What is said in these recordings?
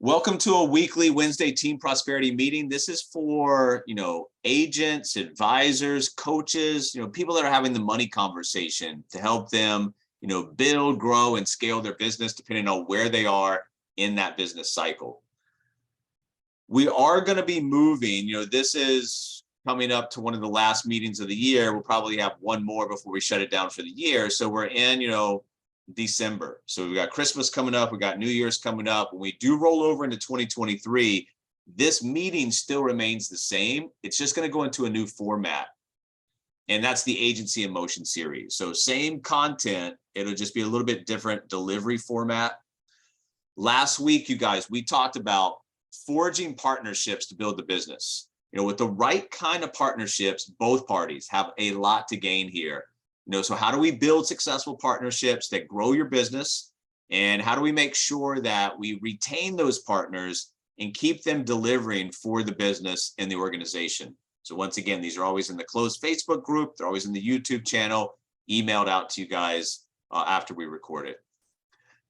Welcome to a weekly Wednesday team prosperity meeting. This is for, agents, advisors, coaches, people that are having the money conversation to help them, build, grow, and scale their business depending on where they are in that business cycle. We are going to be moving, this is coming up to one of the last meetings of the year. We'll probably have one more before we shut it down for the year. So we're in, December. So we got Christmas coming up. We got New Year's coming up. When we do roll over into 2023, this meeting still remains the same. It's just going to go into a new format. And that's the Agency in Motion series. So same content. It'll just be a little bit different delivery format. Last week, you guys, we talked about forging partnerships to build the business. With the right kind of partnerships, both parties have a lot to gain here. So how do we build successful partnerships that grow your business? And how do we make sure that we retain those partners and keep them delivering for the business and the organization? So once again, these are always in the closed Facebook group. They're always in the YouTube channel, emailed out to you guys after we record it.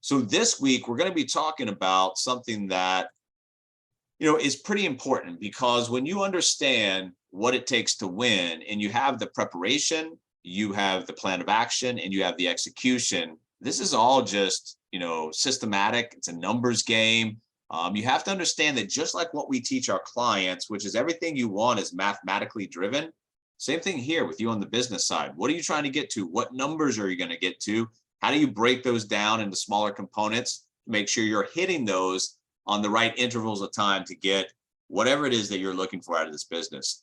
So this week, we're going to be talking about something that, is pretty important, because when you understand what it takes to win and you have the preparation, you have the plan of action, and you have the execution, this is all just, systematic. It's a numbers game. You have to understand that just like what we teach our clients, which is everything you want is mathematically driven. Same thing here with you on the business side. What are you trying to get to? What numbers are you going to get to? How do you break those down into smaller components to make sure you're hitting those on the right intervals of time to get whatever it is that you're looking for out of this business?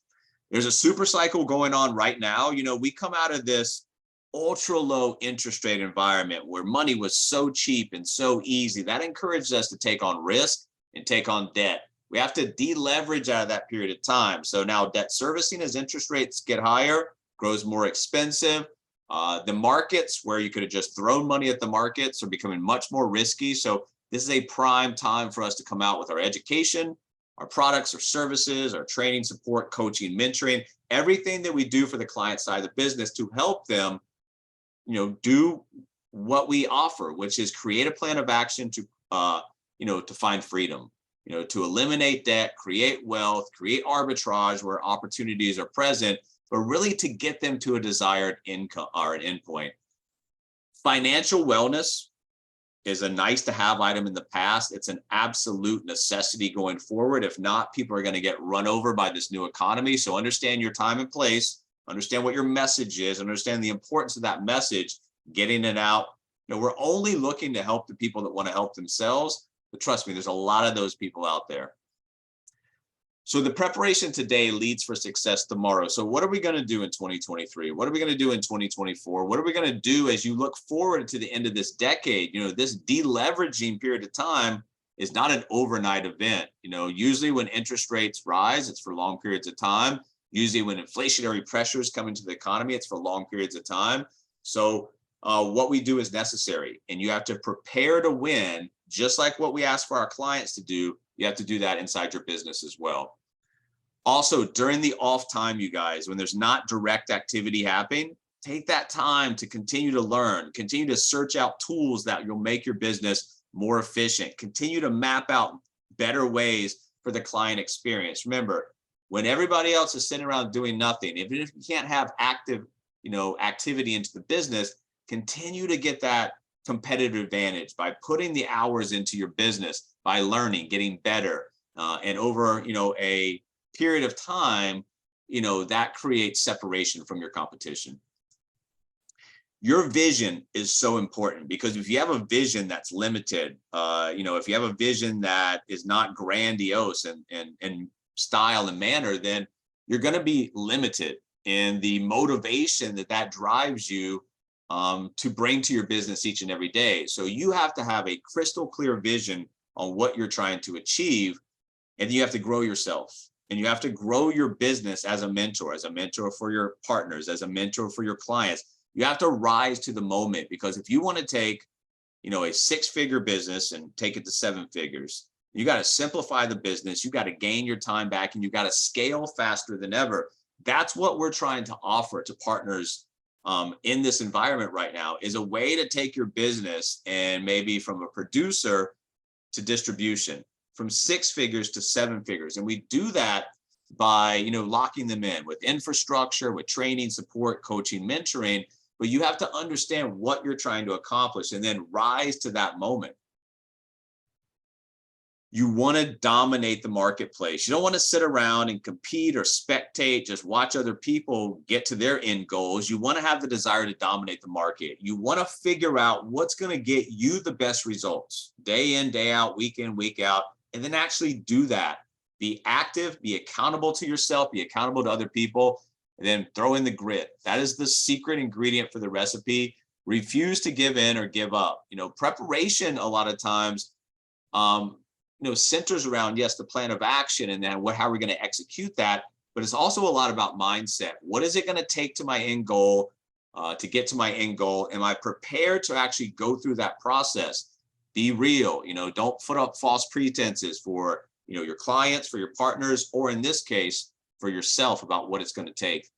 There's a super cycle going on right now. We come out of this ultra low interest rate environment where money was so cheap and so easy. That encouraged us to take on risk and take on debt. We have to deleverage out of that period of time. So now debt servicing, as interest rates get higher, grows more expensive. The markets, where you could have just thrown money at the markets, are becoming much more risky. So this is a prime time for us to come out with our education, our products or services, our training, support, coaching, mentoring, everything that we do for the client side of the business to help them, do what we offer, which is create a plan of action to, to find freedom, to eliminate debt, create wealth, create arbitrage where opportunities are present, but really to get them to a desired income or an endpoint. Financial wellness is a nice to have item in the past. It's an absolute necessity going forward. If not, people are going to get run over by this new economy. So understand your time and place, understand what your message is, understand the importance of that message, getting it out. We're only looking to help the people that want to help themselves, but trust me, there's a lot of those people out there. So the preparation today leads for success tomorrow. So what are we going to do in 2023? What are we going to do in 2024? What are we going to do as you look forward to the end of this decade? This deleveraging period of time is not an overnight event. Usually when interest rates rise, it's for long periods of time. Usually when inflationary pressures come into the economy, it's for long periods of time. So what we do is necessary, and you have to prepare to win, just like what we ask for our clients to do. You have to do that inside your business as well. Also, during the off time, you guys, when there's not direct activity happening, take that time to continue to learn, continue to search out tools that will make your business more efficient, continue to map out better ways for the client experience. Remember, when everybody else is sitting around doing nothing, even if you can't have active, activity into the business, continue to get that competitive advantage by putting the hours into your business, by learning, getting better, and over a period of time, that creates separation from your competition. Your vision is so important, because if you have a vision that's limited, if you have a vision that is not grandiose and style and manner, then you're going to be limited in the motivation that drives you to bring to your business each and every day. So you have to have a crystal clear vision on what you're trying to achieve, and you have to grow yourself, and you have to grow your business as a mentor for your partners, as a mentor for your clients. You have to rise to the moment, because if you want to take, a six-figure business and take it to seven figures, you got to simplify the business. You got to gain your time back, and you got to scale faster than ever. That's what we're trying to offer to partners in this environment right now, is a way to take your business and maybe from a producer to distribution, from 6 figures to 7 figures. And we do that by, locking them in with infrastructure, with training, support, coaching, mentoring. But you have to understand what you're trying to accomplish and then rise to that moment. You want to dominate the marketplace. You don't want to sit around and compete or spectate, just watch other people get to their end goals. You want to have the desire to dominate the market. You want to figure out what's going to get you the best results day in, day out, week in, week out, and then actually do that. Be active, be accountable to yourself, be accountable to other people, and then throw in the grit. That is the secret ingredient for the recipe. Refuse to give in or give up. Preparation a lot of times, centers around, yes, the plan of action and then how are we going to execute that. But it's also a lot about mindset. What is it going to take to my end goal, to get to my end goal? Am I prepared to actually go through that process? Be real, don't put up false pretenses for, your clients, for your partners, or in this case, for yourself about what it's going to take.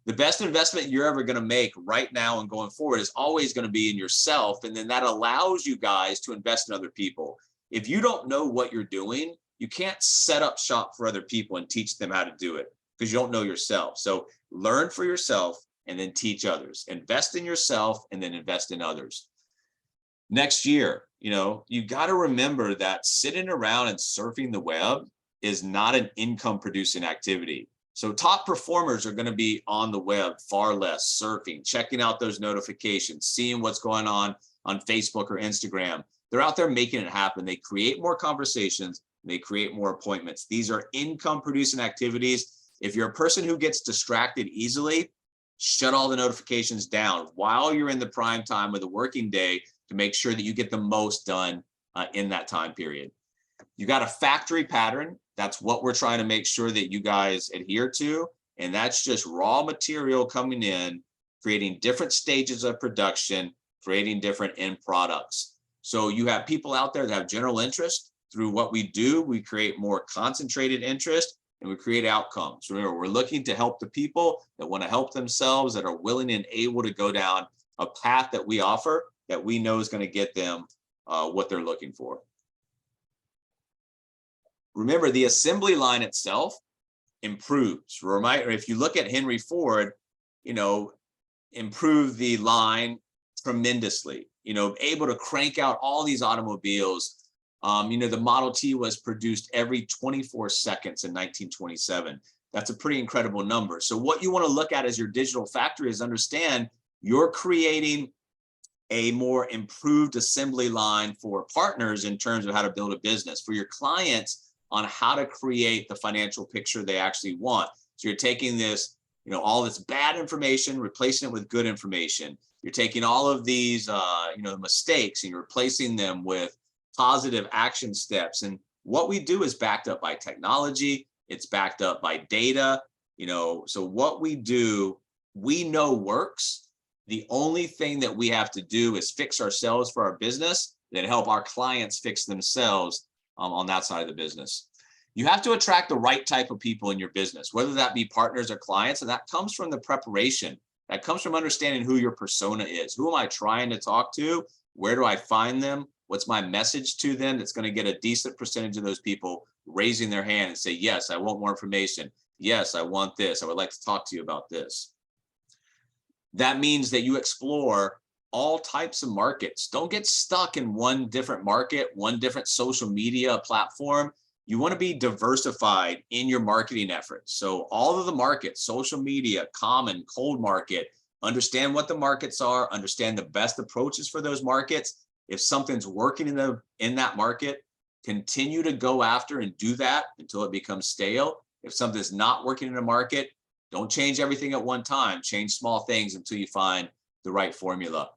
The best investment you're ever going to make right now and going forward is always going to be in yourself. And then that allows you guys to invest in other people. If you don't know what you're doing, you can't set up shop for other people and teach them how to do it because you don't know yourself. So learn for yourself and then teach others. Invest in yourself and then invest in others. Next year, you got to remember that sitting around and surfing the web is not an income producing activity. So top performers are going to be on the web far less, surfing, checking out those notifications, seeing what's going on Facebook or Instagram. They're out there making it happen. They create more conversations. They create more appointments. These are income producing activities. If you're a person who gets distracted easily, shut all the notifications down while you're in the prime time of the working day to make sure that you get the most done in that time period. You got a factory pattern. That's what we're trying to make sure that you guys adhere to. And that's just raw material coming in, creating different stages of production, creating different end products. So you have people out there that have general interest. Through what we do, we create more concentrated interest and we create outcomes. Remember, we're looking to help the people that want to help themselves, that are willing and able to go down a path that we offer that we know is going to get them what they're looking for. Remember, the assembly line itself improves. If you look at Henry Ford, improved the line tremendously, able to crank out all these automobiles. The Model T was produced every 24 seconds in 1927. That's a pretty incredible number. So what you want to look at as your digital factory is understand you're creating a more improved assembly line for partners in terms of how to build a business, for your clients on how to create the financial picture they actually want. So you're taking this, all this bad information, replacing it with good information. You're taking all of these, mistakes and you're replacing them with positive action steps. And what we do is backed up by technology. It's backed up by data. So what we do, we know works. The only thing that we have to do is fix ourselves for our business, then help our clients fix themselves on that side of the business. You have to attract the right type of people in your business, whether that be partners or clients. And that comes from the preparation. That comes from understanding who your persona is. Who am I trying to talk to? Where do I find them? What's my message to them that's going to get a decent percentage of those people raising their hand and say, yes, I want more information. Yes, I want this. I would like to talk to you about this. That means that you explore all types of markets. Don't get stuck in one different market, one different social media platform. You want to be diversified in your marketing efforts. So all of the markets, social media, common, cold market, understand what the markets are, understand the best approaches for those markets. If something's working in that market, continue to go after and do that until it becomes stale. If something's not working in a market, don't change everything at one time. Change small things until you find the right formula.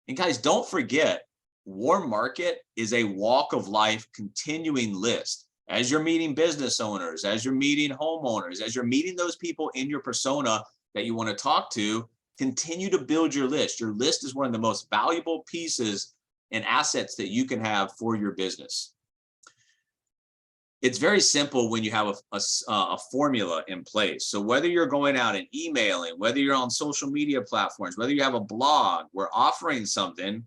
And guys, don't forget, warm market is a walk of life continuing list. As you're meeting business owners, as you're meeting homeowners, as you're meeting those people in your persona that you want to talk to, continue to build your list. Your list is one of the most valuable pieces and assets that you can have for your business. It's very simple when you have a formula in place. So whether you're going out and emailing, whether you're on social media platforms, whether you have a blog, we're offering something,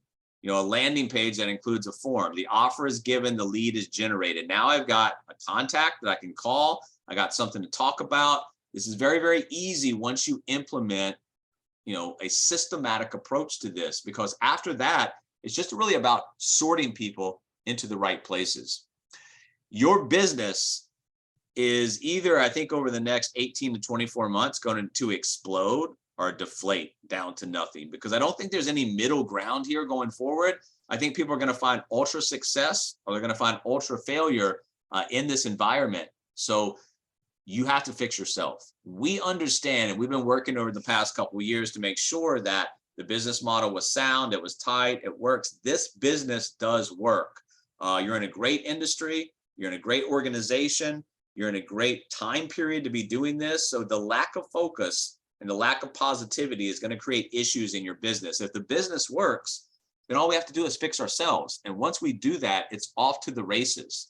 a landing page that includes a form. The offer is given, the lead is generated. Now I've got a contact that I can call. I got something to talk about. This is very, very easy once you implement, a systematic approach to this, because after that, it's just really about sorting people into the right places. Your business is either, I think, over the next 18 to 24 months going to explode or deflate down to nothing, because I don't think there's any middle ground here going forward. I think people are going to find ultra success or they're going to find ultra failure in this environment. So you have to fix yourself. We understand, and we've been working over the past couple of years to make sure that the business model was sound, it was tight, it works. This business does work. You're in a great industry, you're in a great organization, you're in a great time period to be doing this. So the lack of focus and the lack of positivity is going to create issues in your business. If the business works, then all we have to do is fix ourselves. And once we do that, it's off to the races.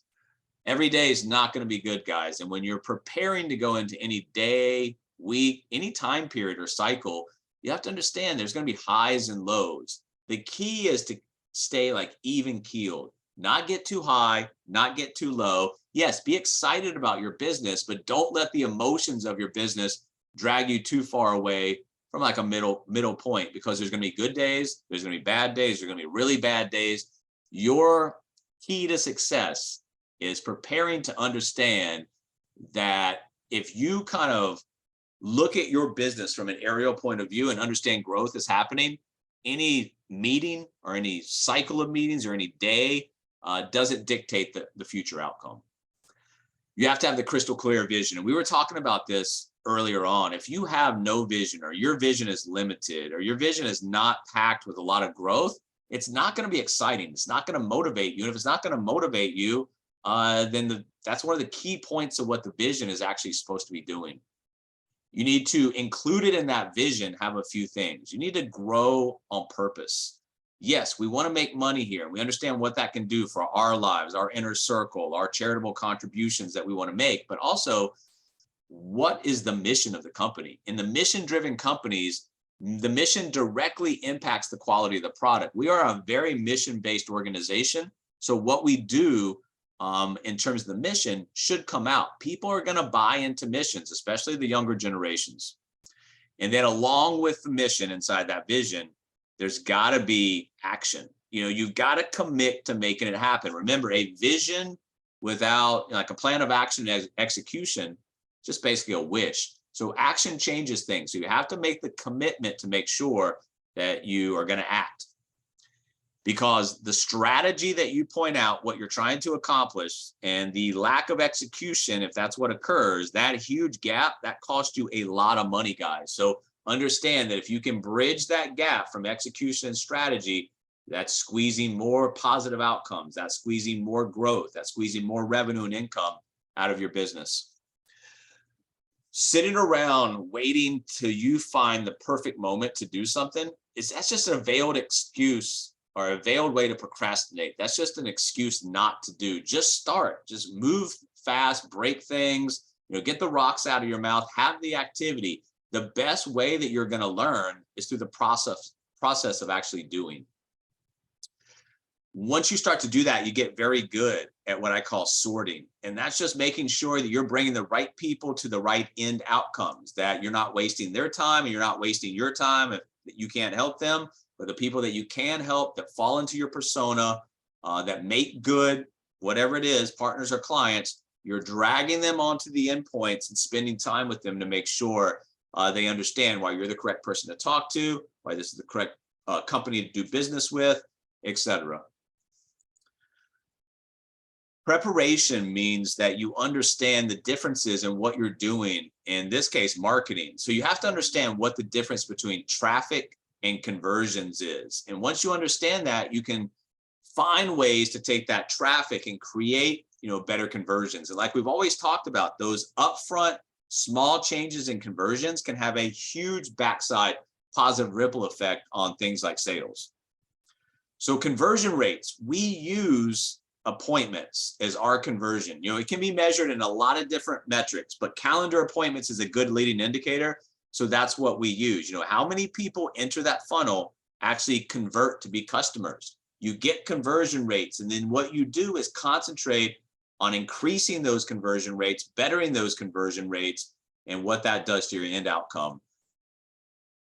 Every day is not going to be good, guys. And when you're preparing to go into any day, week, any time period or cycle, you have to understand there's going to be highs and lows. The key is to stay like even keeled, not get too high, not get too low. Yes, be excited about your business, but don't let the emotions of your business drag you too far away from like a middle point, because there's going to be good days, there's going to be bad days, there's going to be really bad days. Your key to success is preparing to understand that if you kind of look at your business from an aerial point of view and understand growth is happening, any meeting or any cycle of meetings or any day doesn't dictate the future outcome. You have to have the crystal clear vision. And we were talking about this earlier on. If you have no vision, or your vision is limited, or your vision is not packed with a lot of growth, it's not going to be exciting. It's not going to motivate you. And if it's not going to motivate you, then that's one of the key points of what the vision is actually supposed to be doing. You need to include it in that vision, have a few things. You need to grow on purpose. Yes, we want to make money here. We understand what that can do for our lives, our inner circle, our charitable contributions that we want to make, but also what is the mission of the company? In the mission-driven companies, the mission directly impacts the quality of the product. We are a very mission-based organization. So what we do in terms of the mission should come out. People are going to buy into missions, especially the younger generations. And then along with the mission inside that vision, there's got to be action. You've got to commit to making it happen. Remember, a vision without like a plan of action and execution, just basically a wish. So action changes things. So you have to make the commitment to make sure that you are going to act. Because the strategy that you point out, what you're trying to accomplish, and the lack of execution, if that's what occurs, that huge gap, that costs you a lot of money, guys. So understand that if you can bridge that gap from execution and strategy, that's squeezing more positive outcomes, that's squeezing more growth, that's squeezing more revenue and income out of your business. Sitting around waiting till you find the perfect moment to do something, that's just a veiled excuse or a veiled way to procrastinate. That's just an excuse not to do. Just start, just move fast, break things, get the rocks out of your mouth, have the activity. The best way that you're going to learn is through the process of actually doing. Once you start to do that, you get very good at what I call sorting. And that's just making sure that you're bringing the right people to the right end outcomes, that you're not wasting their time and you're not wasting your time if you can't help them. But the people that you can help, that fall into your persona, that make good, whatever it is, partners or clients, you're dragging them onto the endpoints and spending time with them to make sure they understand why you're the correct person to talk to, why this is the correct company to do business with, etc. Preparation means that you understand the differences in what you're doing, in this case, marketing. So you have to understand what the difference between traffic and conversions is. And once you understand that, you can find ways to take that traffic and create, better conversions. And like we've always talked about, those upfront small changes in conversions can have a huge backside positive ripple effect on things like sales. So conversion rates, we use appointments as our conversion. It can be measured in a lot of different metrics, but calendar appointments is a good leading indicator. So that's what we use. How many people enter that funnel actually convert to be customers? You get conversion rates, and then what you do is concentrate on increasing those conversion rates, bettering those conversion rates, and what that does to your end outcome.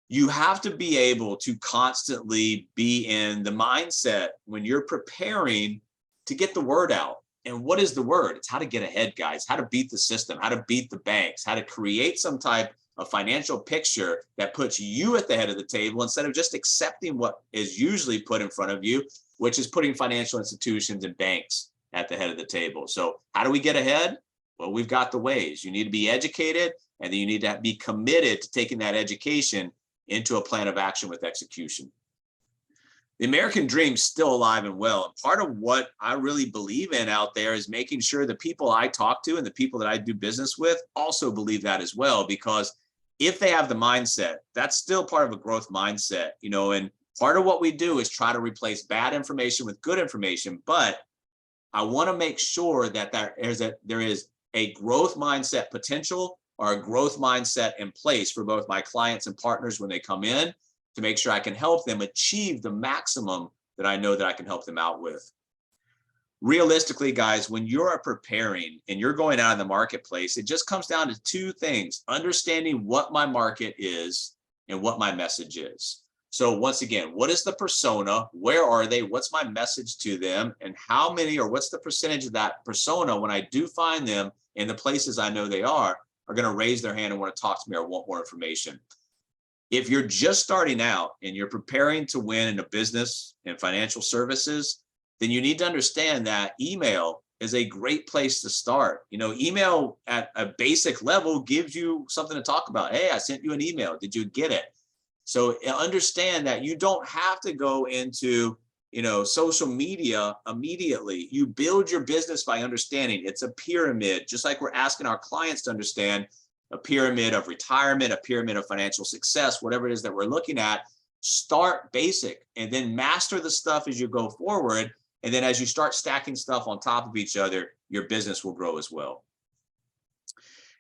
You have to be able to constantly be in the mindset when you're preparing to get the word out. And what is the word? It's how to get ahead, guys, how to beat the system, how to beat the banks, how to create some type of financial picture that puts you at the head of the table instead of just accepting what is usually put in front of you, which is putting financial institutions and banks at the head of the table. So how do we get ahead? Well, we've got the ways. You need to be educated, and then you need to be committed to taking that education into a plan of action with execution. The American dream's still alive and well. And part of what I really believe in out there is making sure the people I talk to and the people that I do business with also believe that as well, because if they have the mindset, that's still part of a growth mindset, and part of what we do is try to replace bad information with good information. But I want to make sure that there is a growth mindset potential or a growth mindset in place for both my clients and partners when they come in, to make sure I can help them achieve the maximum that I know that I can help them out with. Realistically, guys, when you're preparing and you're going out in the marketplace, it just comes down to two things: understanding what my market is and what my message is. So once again, what is the persona? Where are they? What's my message to them? And how many, or what's the percentage of that persona, when I do find them in the places I know they are going to raise their hand and want to talk to me or want more information? If you're just starting out and you're preparing to win in a business and financial services, then you need to understand that email is a great place to start. Email at a basic level gives you something to talk about. Hey, I sent you an email. Did you get it? So understand that you don't have to go into, social media immediately. You build your business by understanding it's a pyramid, just like we're asking our clients to understand a pyramid of retirement, a pyramid of financial success, whatever it is that we're looking at. Start basic and then master the stuff as you go forward. And then as you start stacking stuff on top of each other, your business will grow as well.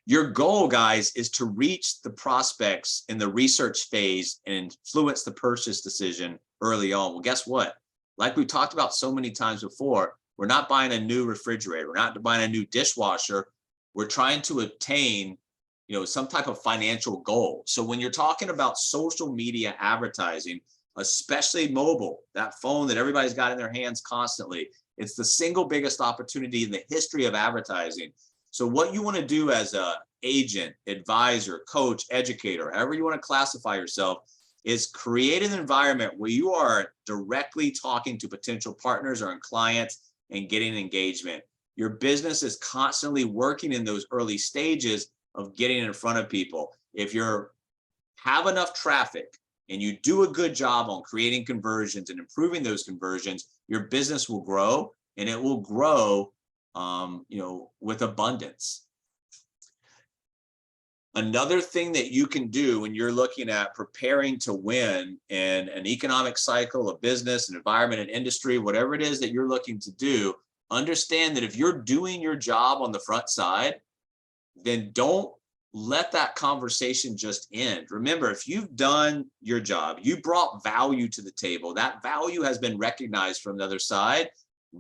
Your goal, guys, is to reach the prospects in the research phase and influence the purchase decision early on. Well, guess what? Like we talked about so many times before, we're not buying a new refrigerator. We're not buying a new dishwasher. We're trying to obtain some type of financial goal. So when you're talking about social media advertising, especially mobile, that phone that everybody's got in their hands constantly, it's the single biggest opportunity in the history of advertising. So what you want to do as an agent, advisor, coach, educator, however you want to classify yourself, is create an environment where you are directly talking to potential partners or clients and getting engagement. Your business is constantly working in those early stages of getting in front of people. If you have enough traffic and you do a good job on creating conversions and improving those conversions, your business will grow, and it will grow with abundance. Another thing that you can do when you're looking at preparing to win in an economic cycle, a business, an environment, an industry, whatever it is that you're looking to do, understand that if you're doing your job on the front side, then don't let that conversation just end. Remember, if you've done your job, you brought value to the table, that value has been recognized from the other side,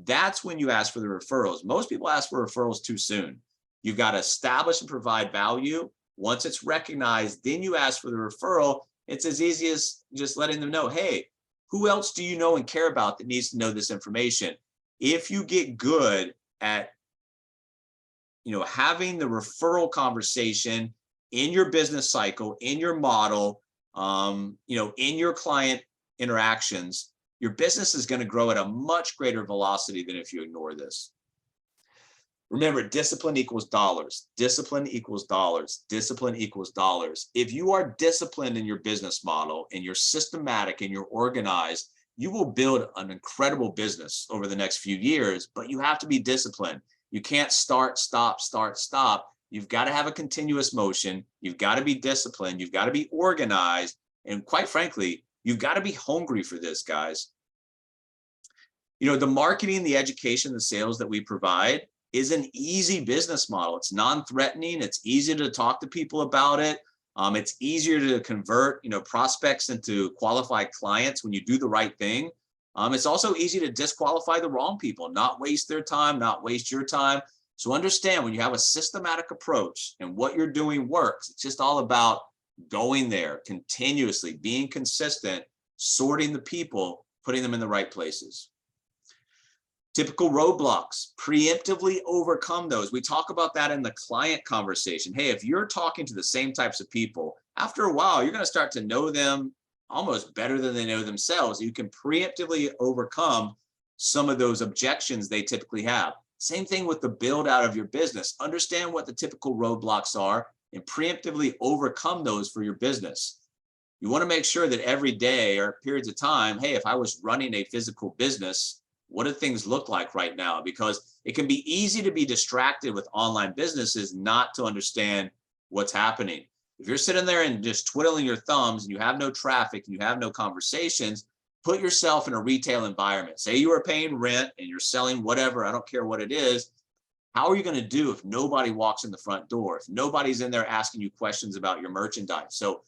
that's when you ask for the referrals. Most people ask for referrals too soon. You've got to establish and provide value. Once it's recognized, then you ask for the referral. It's as easy as just letting them know, hey, who else do you know and care about that needs to know this information? If you get good at having the referral conversation in your business cycle, in your model, in your client interactions, your business is going to grow at a much greater velocity than if you ignore this. Remember, discipline equals dollars. Discipline equals dollars. Discipline equals dollars. If you are disciplined in your business model and you're systematic and you're organized, you will build an incredible business over the next few years, but you have to be disciplined. You can't start, stop, start, stop. You've got to have a continuous motion. You've got to be disciplined. You've got to be organized. And quite frankly, you've got to be hungry for this, guys. The marketing, the education, the sales that we provide is an easy business model. It's non-threatening. It's easy to talk to people about it. It's easier to convert, prospects into qualified clients when you do the right thing. It's also easy to disqualify the wrong people, not waste their time, not waste your time. So understand when you have a systematic approach and what you're doing works, it's just all about going there continuously, being consistent, sorting the people, putting them in the right places. Typical roadblocks, preemptively overcome those. We talk about that in the client conversation. Hey, if you're talking to the same types of people, after a while, you're going to start to know them almost better than they know themselves. You can preemptively overcome some of those objections they typically have. Same thing with the build out of your business. Understand what the typical roadblocks are and preemptively overcome those for your business. You want to make sure that every day or periods of time, hey, if I was running a physical business, what do things look like right now? Because it can be easy to be distracted with online businesses, not to understand what's happening. If you're sitting there and just twiddling your thumbs and you have no traffic and you have no conversations, put yourself in a retail environment. Say you are paying rent and you're selling whatever, I don't care what it is. How are you going to do if nobody walks in the front door, if nobody's in there asking you questions about your merchandise? So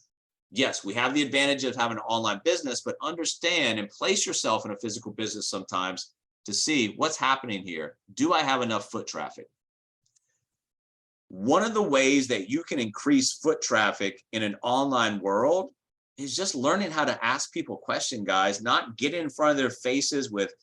yes, we have the advantage of having an online business, but understand and place yourself in a physical business sometimes to see what's happening here. Do I have enough foot traffic? One of the ways that you can increase foot traffic in an online world is just learning how to ask people questions, guys, not get in front of their faces with,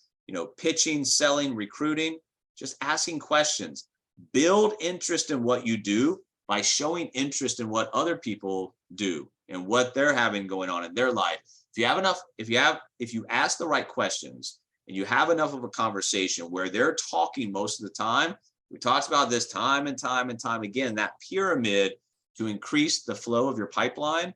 pitching, selling, recruiting, just asking questions. Build interest in what you do by showing interest in what other people do and what they're having going on in their life. If you ask the right questions and you have enough of a conversation where they're talking most of the time, we talked about this time and time and time again, that pyramid to increase the flow of your pipeline,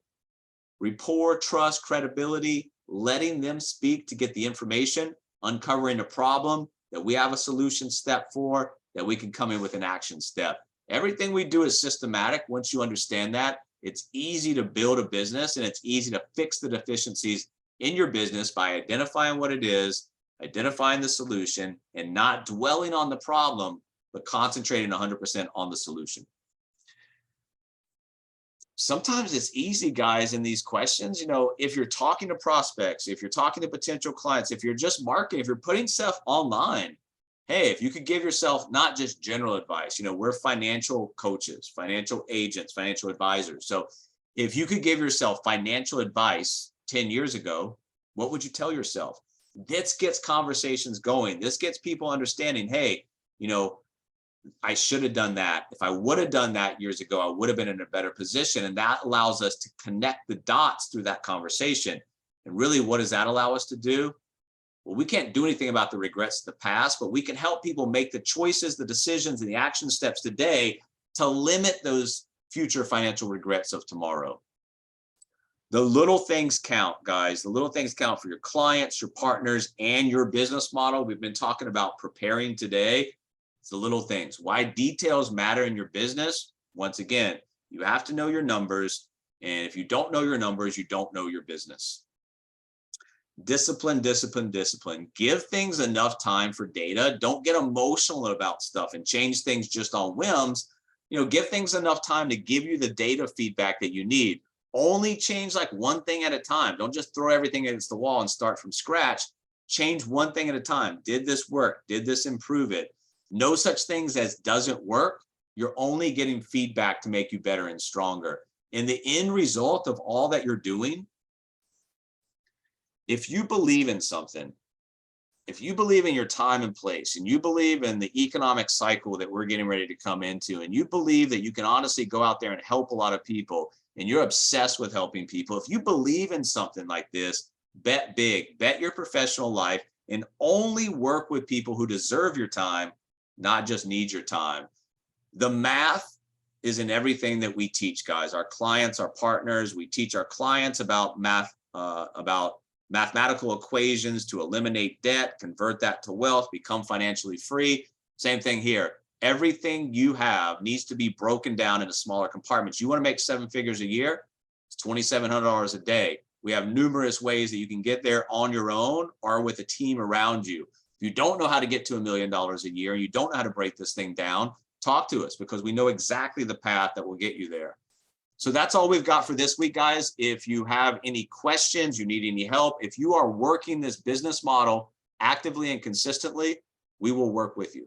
rapport, trust, credibility, letting them speak to get the information, uncovering a problem that we have a solution step for, that we can come in with an action step. Everything we do is systematic. Once you understand that, it's easy to build a business and it's easy to fix the deficiencies in your business by identifying what it is, identifying the solution, and not dwelling on the problem, but concentrating 100% on the solution. Sometimes it's easy, guys, in these questions, if you're talking to prospects, if you're talking to potential clients, if you're just marketing, if you're putting stuff online, hey, if you could give yourself not just general advice, we're financial coaches, financial agents, financial advisors. So if you could give yourself financial advice 10 years ago, what would you tell yourself? This gets conversations going. This gets people understanding, hey, I should have done that. If I would have done that years ago, I would have been in a better position. And that allows us to connect the dots through that conversation. And really, what does that allow us to do? Well, we can't do anything about the regrets of the past, but we can help people make the choices, the decisions, and the action steps today to limit those future financial regrets of tomorrow. The little things count, guys. The little things count for your clients, your partners, and your business model. We've been talking about preparing today. It's the little things. Why details matter in your business. Once again, you have to know your numbers. And if you don't know your numbers, you don't know your business. Discipline, discipline, discipline. Give things enough time for data. Don't get emotional about stuff and change things just on whims. Give things enough time to give you the data feedback that you need. Only change like one thing at a time. Don't just throw everything against the wall and start from scratch. Change one thing at a time. Did this work? Did this improve it? No such things as doesn't work. You're only getting feedback to make you better and stronger. And the end result of all that you're doing, if you believe in something, if you believe in your time and place, and you believe in the economic cycle that we're getting ready to come into, and you believe that you can honestly go out there and help a lot of people, and you're obsessed with helping people, if you believe in something like this, bet big, bet your professional life, and only work with people who deserve your time, not just need your time. The math is in everything that we teach, guys. Our clients, our partners, we teach our clients about math, about mathematical equations to eliminate debt, convert that to wealth, become financially free. Same thing here. Everything you have needs to be broken down into smaller compartments. You want to make 7 figures a year? It's $2,700 a day. We have numerous ways that you can get there on your own or with a team around you. If you don't know how to get to $1 million a year, and you don't know how to break this thing down, talk to us because we know exactly the path that will get you there. So that's all we've got for this week, guys. If you have any questions, you need any help, if you are working this business model actively and consistently, we will work with you.